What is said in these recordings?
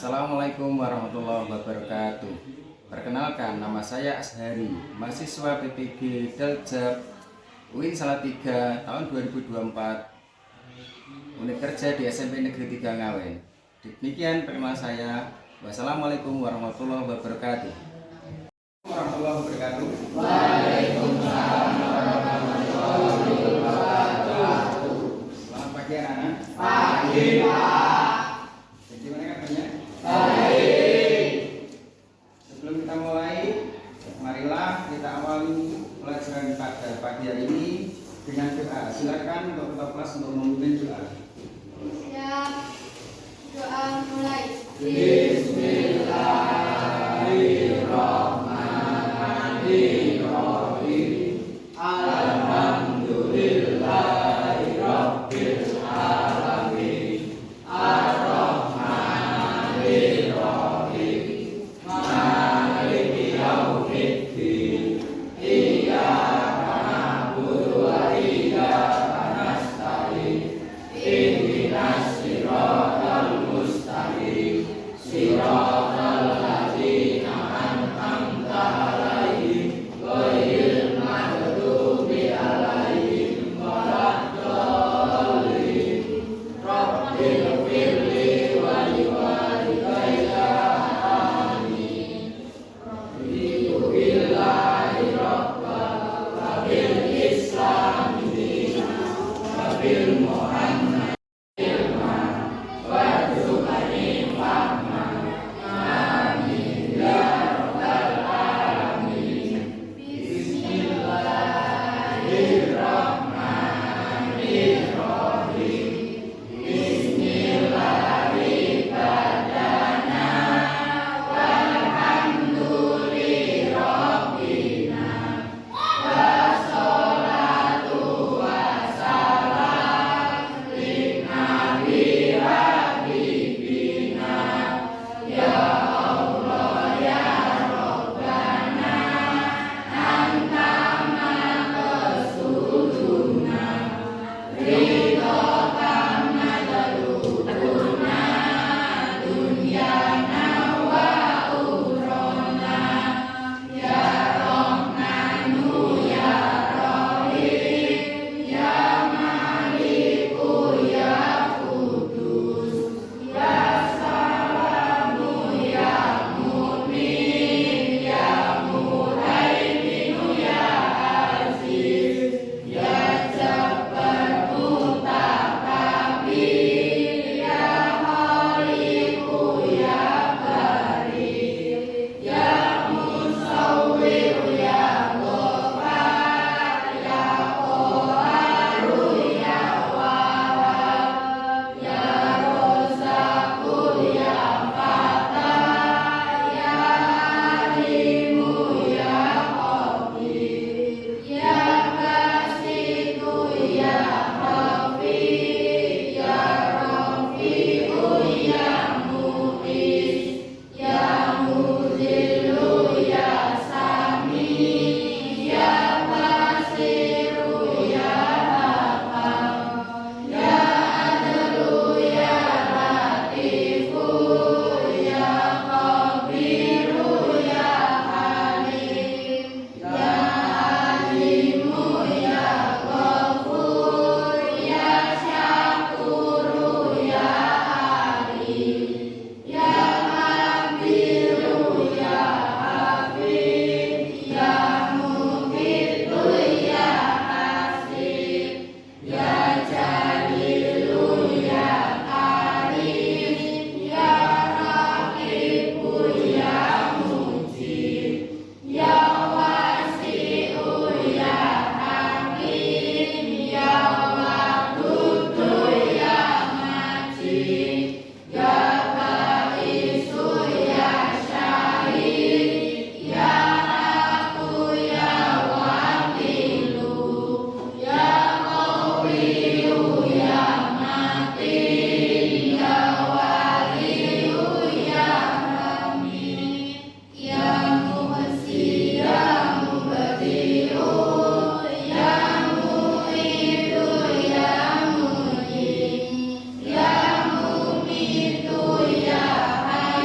Assalamualaikum warahmatullahi wabarakatuh. Perkenalkan, nama saya Ashari, mahasiswa PPG Daljab UIN Salatiga tahun 2024, unit kerja di SMP Negeri 3 Ngawen. Demikian perkenalan saya. Wassalamualaikum warahmatullahi wabarakatuh. Warahmatullahi wabarakatuh. Waalaikumsalam warahmatullahi wabarakatuh. Selamat pagi anak-anak. Pagi, Pak. Gimana kabarnya? Baik. Sebelum kita mulai, marilah kita awali pelajaran pada pagi hari ini dengan doa. Silakan untuk ketua kelas untuk memimpin doa. Siap. Doa mulai. Bismillahirrahmanirrahim. Alhamdulillahirabbil alamin. Ar-Rahmanir-Rahim. Maliki yaumiddin. Iyyaka na'budu wa iyyaka nasta'in. Ihdinas siratal mustaqim. Siratal ladzina an'amta 'alaihim ghairil maghdubi 'alaihim waladdallin. Rabbil firli wa liwalidayya amin. Raditu billahi rabban wa bil islami dinan wa bil muhammad warzuqni fahman. Amin ya rabbal alamin. Bismillahirrahmanirrahim. Bismillahirrahmanirrahim. Walhamdulillahirabbil wassalatu wassalam linnabi habibina ya Allah ya Rabbana anta maqsuduna ridho kama dalukuna dunyana wa ukhrona ya Rahmanu ya Rahim ya Maliku ya Kudus ya Salamu ya Mu'min ya Muhaiminu ya Aziz ya Jabbar Mutakabir ya Khaliqu ya Barik ya Musawwir ya Ghaffar ya Qaharu ya Wahhab ya Razzaqu ya Fattah ya Alimu ya Qadir ya Basitu ya Rafi ya Rafi'u ya Mu'is ya Muzillu ya Sami ya Basiru ya Hakam ya Adlu ya Latifu ya Khabiru ya Halim ya Alimu ya Ghafur ya Syakuru ya Alim ya Habiru ya Hafid ya Muhitu ya Hasib ya Jalilu ya Karim ya Raqibu ya Mujib ya Wasi'u ya Hakim ya Wadudu ya Majid ya Baisu ya Syahid ya Aku ya Wakilu ya Qawiyu ya Matin ya Waliyu ya Hamid ya Muhsi ya Mubdi'u ya Mu'idu ya Mu'in ya Mumitu ya Hayyu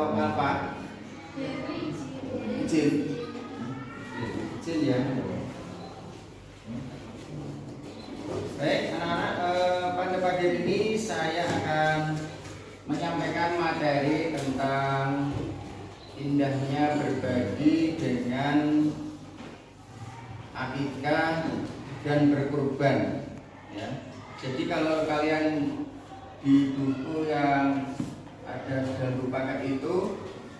atau alfa? Jin. Jin ya. Baik anak-anak, pada pagi ini saya akan menyampaikan materi tentang indahnya berbagi dengan akikah dan berkurban ya. Jadi kalau kalian di buku yang ada dalam buku paket itu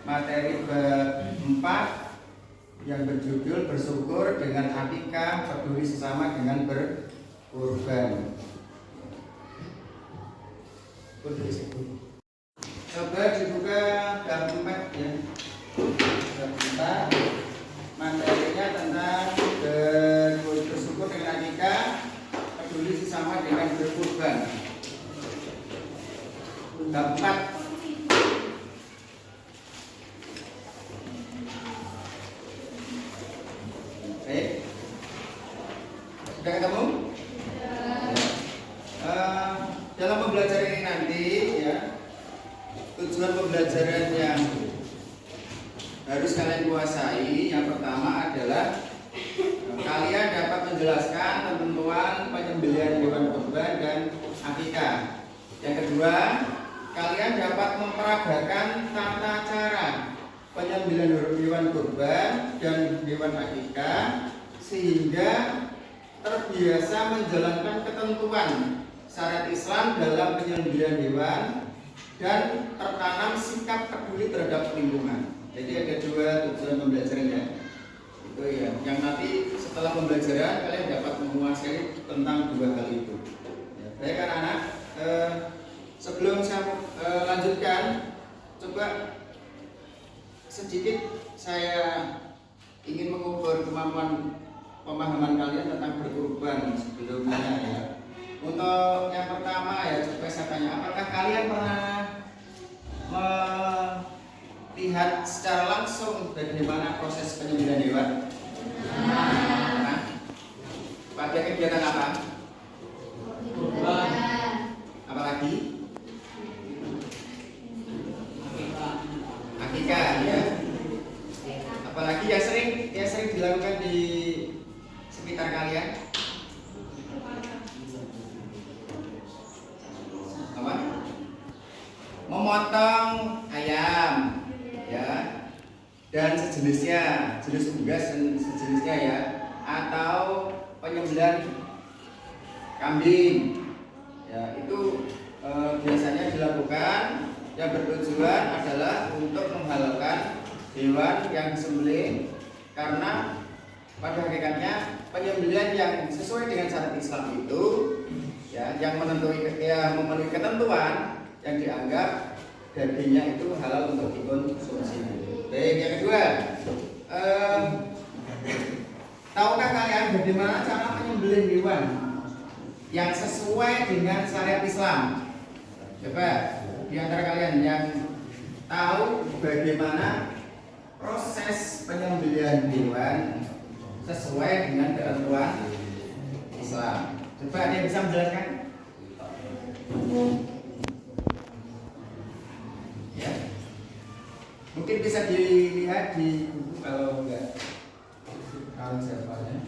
materi bab 4 yang berjudul bersyukur dengan akikah, peduli sesama dengan berkurban. Coba dibuka bab 4 ya. Bab 4 materinya tentang bersyukur dengan akikah, peduli sesama dengan berkurban. Bab 4. Baik. Sudah ketemu? Dalam pembelajaran ini nanti ya, tujuan pembelajaran yang harus kalian kuasai yang pertama adalah kalian dapat menjelaskan ketentuan penyembelihan hewan kurban dan akikah. Yang kedua, kalian dapat memperagakan tata cara penyembelihan hewan kurban dan hewan akikah sehingga terbiasa menjalankan ketentuan syariat Islam dalam penyembelihan hewan dan tertanam sikap peduli terhadap lingkungan. Jadi ada dua tujuan pembelajaran ya. Itu ya, yang nanti setelah pembelajaran kalian dapat menguasai tentang dua hal itu. Ya, baik anak-anak, sebelum saya lanjutkan, coba sedikit saya ingin mengukur kemampuan pemahaman kalian tentang berkurban sebelumnya ya. Untuk yang pertama ya, coba saya tanya, apakah kalian pernah melihat secara langsung bagaimana proses penyembelihan hewan? Nah, pada kegiatan apa? Kurban. Apalagi? Akikah ya. Apalagi yang sering dilakukan di sekitar kalian? Apa? Memotong ayam ya, dan sejenisnya, jenis unggas dan sejenisnya ya, atau penyembelihan kambing ya, itu biasanya dilakukan yang bertujuan adalah untuk menghalalkan hewan yang disembelih, karena pada hakikatnya penyembelihan yang sesuai dengan syariat Islam itu ya, yang memenuhi ketentuan yang dianggap dagingnya itu halal untuk dikonsumsi. Baik, yang kedua, tahukah kalian bagaimana cara menyembelih hewan yang sesuai dengan syariat Islam? Coba di antara kalian yang tahu bagaimana proses penyembelihan hewan sesuai dengan ketentuan Islam. Coba ada yang bisa menjelaskan? Ya, mungkin bisa dilihat di buku kalau enggak, kalau siapanya.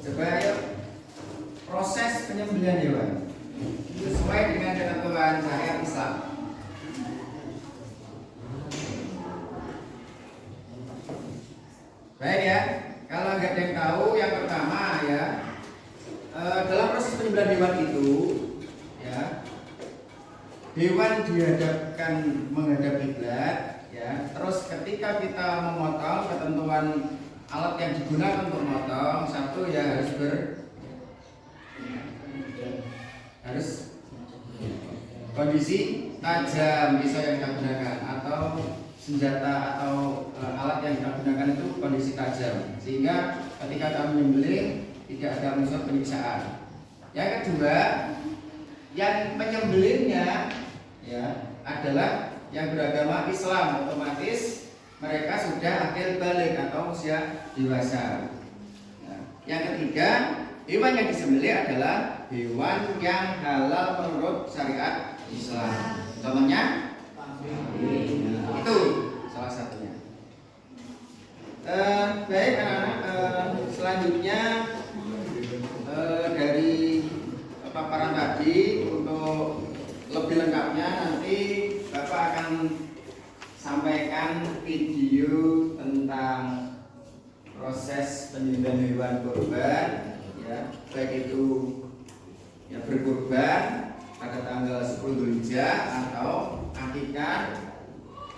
Coba ayo, proses penyembelihan hewan sesuai dengan ketentuan syariat Islam. Baik ya, kalau nggak ada yang tahu, yang pertama ya, dalam proses penyembelihan hewan itu ya, hewan dihadapkan menghadap kiblat ya. Terus ketika kita memotong, ketentuan alat yang digunakan untuk memotong, satu ya harus kondisi tajam pisau yang kita gunakan, atau senjata atau alat yang kita gunakan itu kondisi tajam, sehingga ketika kami menyembelih tidak ada unsur penyiksaan. Yang kedua, yang menyembelihnya ya adalah yang beragama Islam, otomatis mereka sudah akil balik atau usia dewasa. Yang ketiga, hewan yang disembelih adalah hewan yang halal menurut syariat Islam. Contohnya itu salah satunya. Baik anak-anak, selanjutnya dari paparan tadi, untuk lebih lengkapnya nanti Bapak akan sampaikan video tentang proses penyembelihan hewan kurban, ya, baik itu ya berkurban pada tanggal 10 Dzulhijjah atau akikah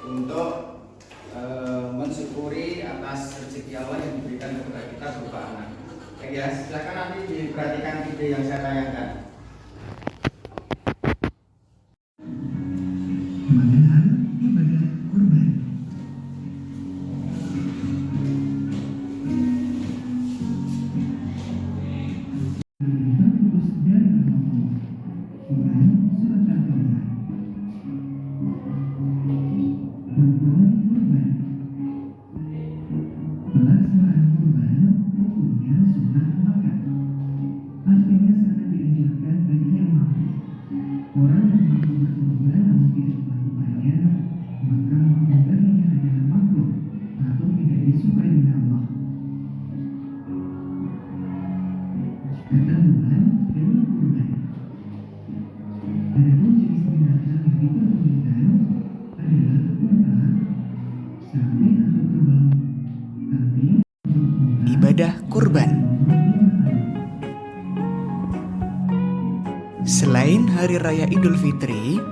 untuk mensyukuri atas rezeki Allah yang diberikan kepada kita berupa anak. Baik ya, silakan nanti diperhatikan video yang saya tayangkan. Mengenal ibadah kurban. Quran Surat Al-Kautsar. Rukun kurban. Pelaksanaan kurban hukumnya sunnah muakkad. Artinya sangat dianjurkan bagi yang mampu. Orang yang mampu berkurban namun tidak melakukannya, maka menggugurnya adalah makruh atau tidak disukai oleh Allah. Ketentuan hewan kurban. Adapun jenis binatang yang diperbolehkan adalah unta, sapi atau kerbau, kambing, Ibadah kurban. Selain Hari Raya Idul Fitri,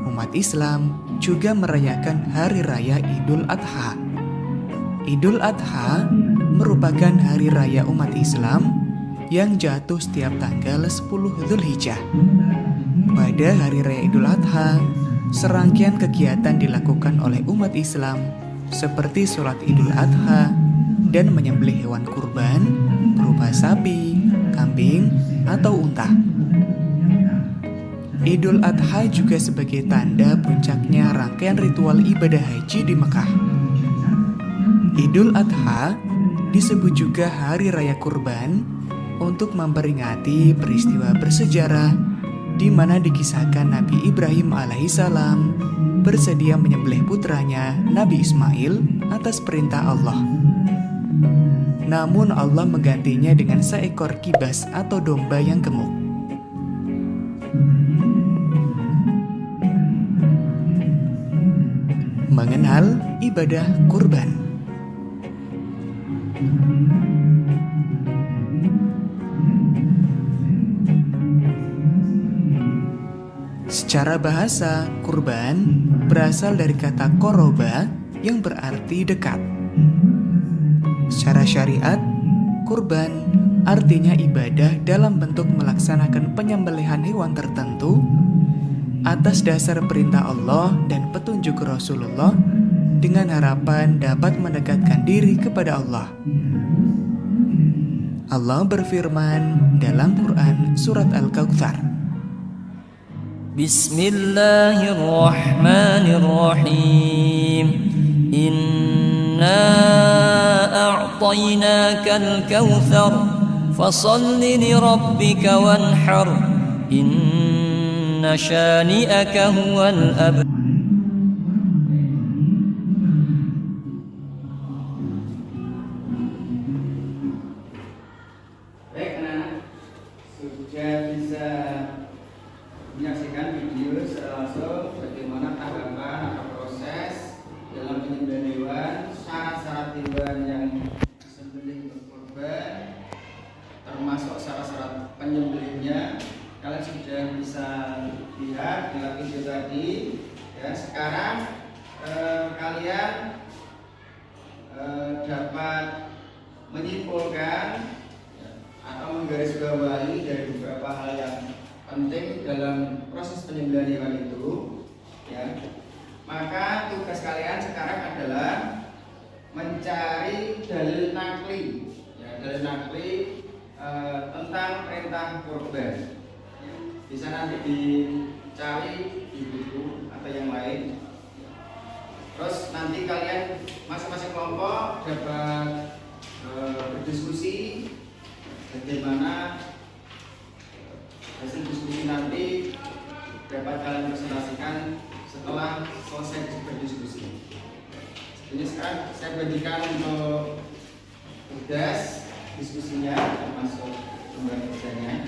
umat Islam juga merayakan Hari Raya Idul Adha. Idul Adha merupakan hari raya umat Islam yang jatuh setiap tanggal 10 Dzulhijjah. Pada Hari Raya Idul Adha, serangkaian kegiatan dilakukan oleh umat Islam seperti sholat Idul Adha dan menyembelih hewan kurban berupa sapi, kambing, atau unta. Idul Adha juga sebagai tanda puncaknya rangkaian ritual ibadah haji di Mekah. Idul Adha disebut juga Hari Raya Kurban untuk memperingati peristiwa bersejarah di mana dikisahkan Nabi Ibrahim alaihissalam bersedia menyembelih putranya Nabi Ismail atas perintah Allah. Namun Allah menggantinya dengan seekor kibas atau domba yang gemuk. Mengenal ibadah kurban. Secara bahasa, kurban berasal dari kata koroba yang berarti dekat. Secara syariat, kurban artinya ibadah dalam bentuk melaksanakan penyembelihan hewan tertentu atas dasar perintah Allah dan petunjuk Rasulullah dengan harapan dapat mendekatkan diri kepada Allah. Allah berfirman dalam Quran Surat Al-Kautsar, Bismillahirrahmanirrahim. Inna a'tainakal kautsar fasholli li rabbika wanhar. Inna syani'aka huwal abtar. Baik anak-anak, sudah bisa menyaksikan video secara langsung bagaimana tahapan atau proses dalam penyembelihan hewan, syarat-syarat hewan yang disembelih untuk kurban, termasuk syarat-syarat penyembelihnya. Kalian sudah bisa lihat dalam video tadi. Ya, sekarang kalian dapat menyimpulkan atau menggarisbawahi dari beberapa hal yang penting dalam proses penyembelihan hewan itu, ya. Maka tugas kalian sekarang adalah mencari dalil nakli, ya, dalil nakli tentang perintah kurban. Ya, bisa nanti dicari di buku atau yang lain. Terus nanti kalian masing-masing kelompok dapat berdiskusi bagaimana nanti dapat kalian presentasikan setelah selesai berdiskusi. Ini sekarang saya bagikan untuk tugas diskusinya, termasuk lembar kerjanya.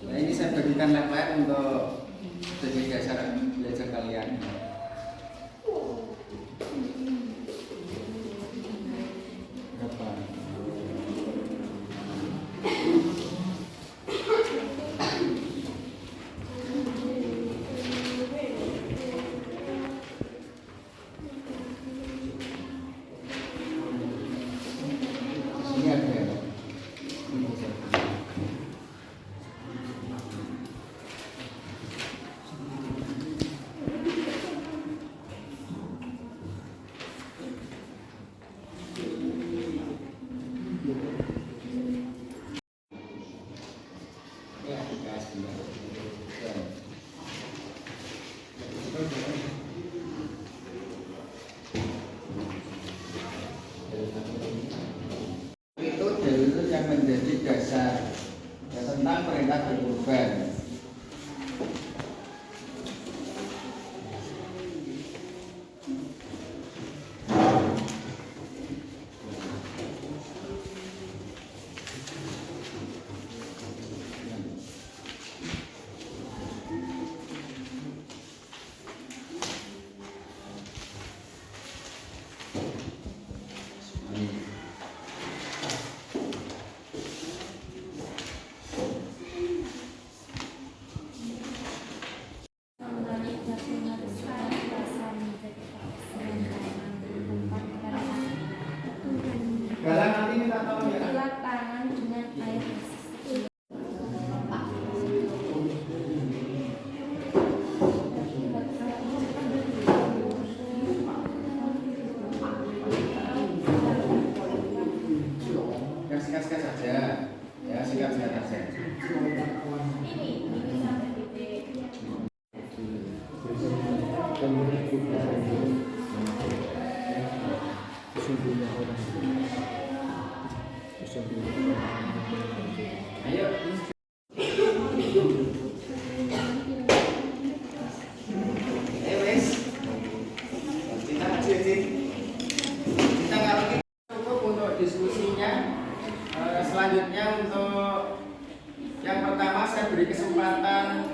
Nah, ini saya bagikan lab-lab untuk sebagai dasar belajar kalian. Berapa? Ini ada. Ya, kasih. Itu dalil yang menjadi dasar ya, tentang perintah berkorban. Galang nanti minta tolong ya. Lap tangan dengan air bersih. Yang singkat-singkat saja. Ya, singkat-singkat saja. Ini sampai titik. Ayo. Wes. Kita cici. Kita nggak cukup untuk diskusinya. Selanjutnya untuk yang pertama saya beri kesempatan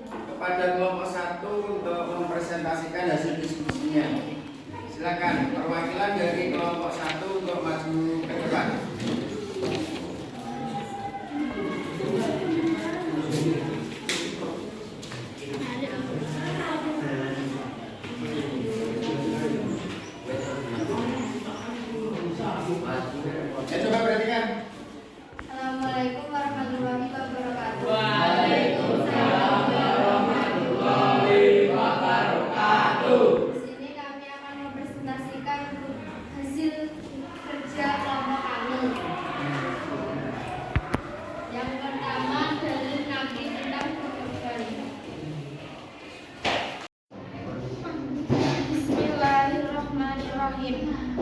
kepada kelompok 1 untuk mempresentasikan hasil diskusinya. Silakan perwakilan dari kelompok 1 untuk maju ke depan. Coba perhatikan. Assalamualaikum warahmatullahi wabarakatuh. Waalaikumsalam warahmatullahi wabarakatuh. Di sini kami akan mempresentasikan hasil kerja kelompok kami. Yang pertama dalil nabi tentang berkorban. Bismillahirrahmanirrahim.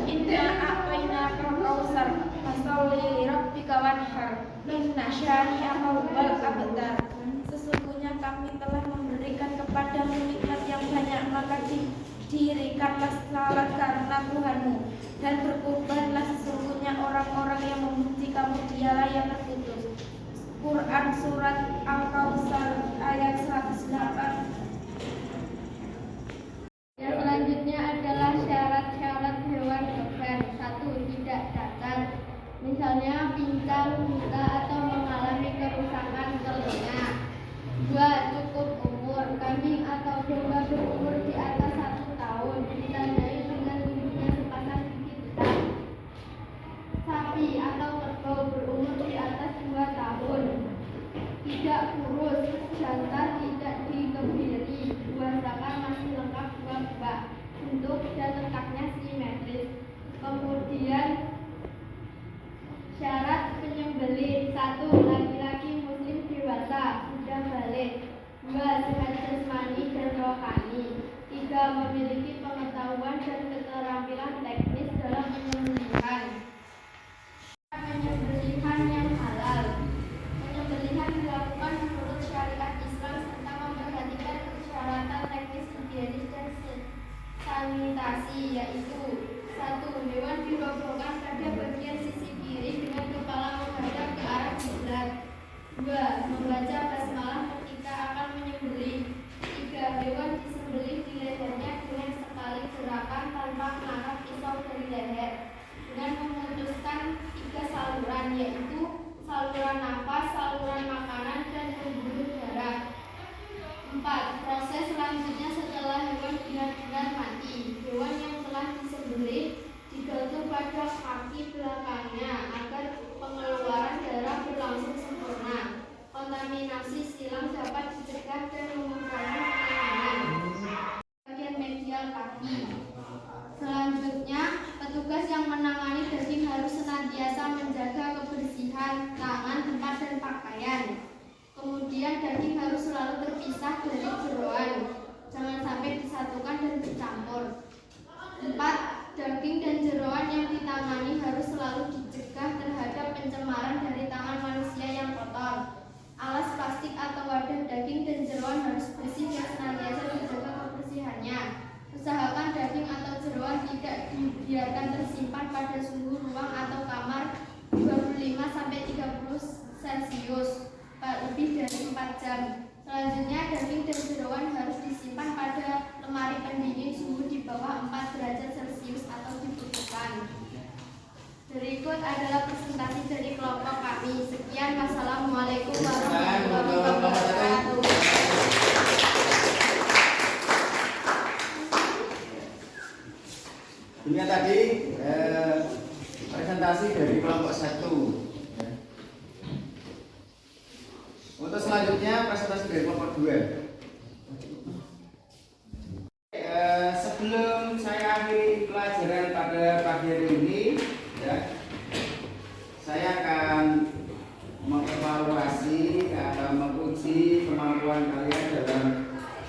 Inna a'tainakal kautsar fasholli li rabbika wanhar. Inna syani'aka huwal abtar. Sesungguhnya kami telah memberikan kepadamu nikmat yang banyak, maka dirikanlah salat karena Tuhanmu dan berkorbanlah, sesungguhnya orang-orang yang memuji kamu dialah yang terputus. Quran Surat Al-Kautsar ayat 108. Yang selanjutnya adalah syarat-syarat hewan kurban. 1. Tidak cacat, misalnya pincang, buta atau mengalami kerusakan telinga. 2. Cukup umur, kambing atau domba berumur di atas 1 tahun, ditandai dengan tumbuhnya sepasang gigi besar. Sapi atau kerbau berumur di atas 2 tahun. Tidak kurus, jantan tidak dikebiri, buah zakar masih lengkap buah-buah, bentuk dan lekaknya simetris. Kemudian syarat penyembelih: 1. Laki-laki muslim dewasa sudah balik. 2. Sehat jasmani dan rohani. 3. Memiliki pengetahuan dan keterampilan teknis dalam penyembelihan. Penyembelihan yang halal. Penyembelihan dilakukan menurut syariat Islam serta memperhatikan persyaratan teknis, higienis dan sanitasi, yaitu: 1. Hewan dirobohkan pada bagian sisi kiri dengan kepala menghadap ke arah kiblat. 2. Membaca basmalah ketika akan menyembelih. 3. Hewan disembelih di lehernya dengan sekali gerakan tanpa mengangkat pisau dari leher, dengan memutuskan 3 saluran, yaitu saluran nafas, saluran makanan, dan pembuluh darah. 4. Proses selanjutnya setelah hewan benar-benar mati. Hewan yang telah disembelih digantung pada kaki belakangnya agar pengeluaran darah berlangsung sempurna. Kontaminasi silang dapat dicegah dan mengurangi penanganan. Bagian medial kaki. Selanjutnya, petugas yang menangani daging harus senantiasa menjaga kebersihan tangan, tempat, dan pakaian. Kemudian daging harus selalu terpisah dari jeroan, jangan sampai disatukan dan bercampur. 4. Daging dan jeroan yang ditangani harus selalu dicegah terhadap pencemaran dari tangan manusia yang kotor. Alas plastik atau wadah daging dan jeroan harus bersih dan senantiasa dijaga kebersihannya. Usahakan daging atau jeroan tidak dibiarkan tersimpan pada suhu ruang atau kamar 25-30 Celcius lebih dari 4 jam. Selanjutnya, daging dan jeroan harus disimpan pada lemari pendingin suhu di bawah 4 derajat Celcius atau dibekukan. Berikut adalah presentasi dari kelompok kami. Sekian, wassalamualaikum warahmatullahi wabarakatuh. Dunia tadi presentasi dari kelompok 1. Untuk selanjutnya presentasi dari kelompok 2. Sebelum saya akhiri pelajaran pada pagi hari ini, saya akan mengevaluasi atau menguji kemampuan kalian dalam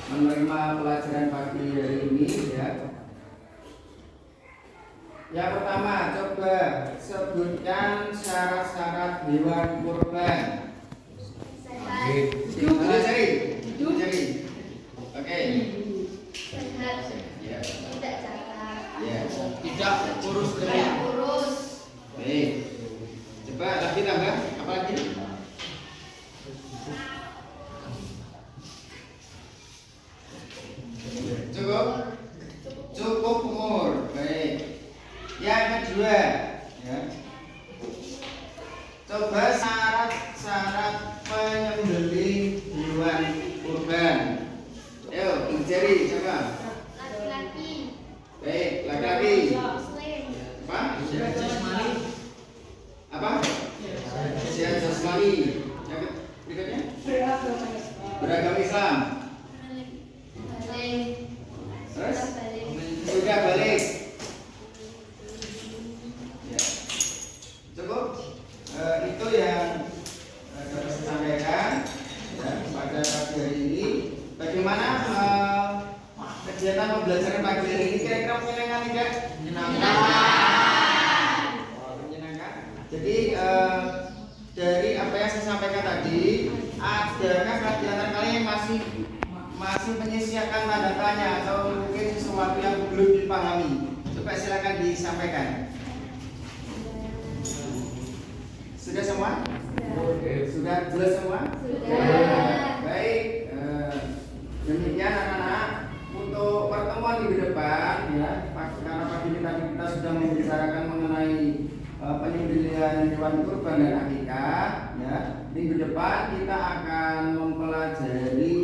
menerima pelajaran pagi hari ini. Yang pertama, coba sebutkan syarat-syarat hewan kurban. Cari. Oke. Sehat, Ya. tidak cacat, Ya. Tidak kurus tidak kering. kurus. Baik. Coba lagi tambah. Apa lagi? Cukup umur. Baik. Yang kedua, coba syarat-syarat penyembelih hewan kurban. Ayo, jari coba. Laki-laki, Baik, laki-laki. muslim, Apa? Jasmani. Apa? Sehat jasmani. Yang berikutnya? Beragama Islam. balik, Terus? balik. Sudah balik. Ya. Cukup. Itu yang dapat saya sampaikan pada pagi hari ini. Bagaimana kegiatan pembelajaran pagi hari ini? Kira-kira menyenangkan tidak? Menyenangkan. Jadi dari apa yang saya sampaikan tadi, adakah kegiatan kalian yang masih menyisakan tanda tanya atau mungkin sesuatu yang belum dipahami? Coba silakan disampaikan. Sudah semua? Sudah jelas semua? Sudah. Baik. Demikian anak-anak, untuk pertemuan minggu depan karena pagi ini tadi kita sudah membicarakan mengenai penyembelihan hewan kurban dan akikah. Minggu depan kita akan mempelajari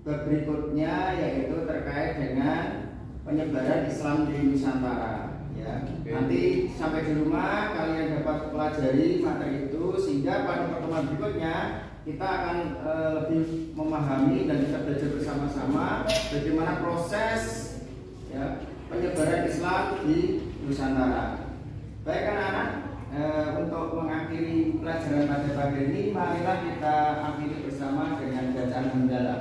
bab berikutnya, yaitu terkait dengan penyebaran Islam di Nusantara. Nanti sampai di rumah kalian dapat pelajari materi itu, sehingga pada pertemuan berikutnya kita akan lebih memahami dan kita belajar bersama-sama bagaimana proses penyebaran Islam di Nusantara. Baik anak-anak, untuk mengakhiri pelajaran pada pagi ini, marilah kita akhiri bersama dengan bacaan mendalam.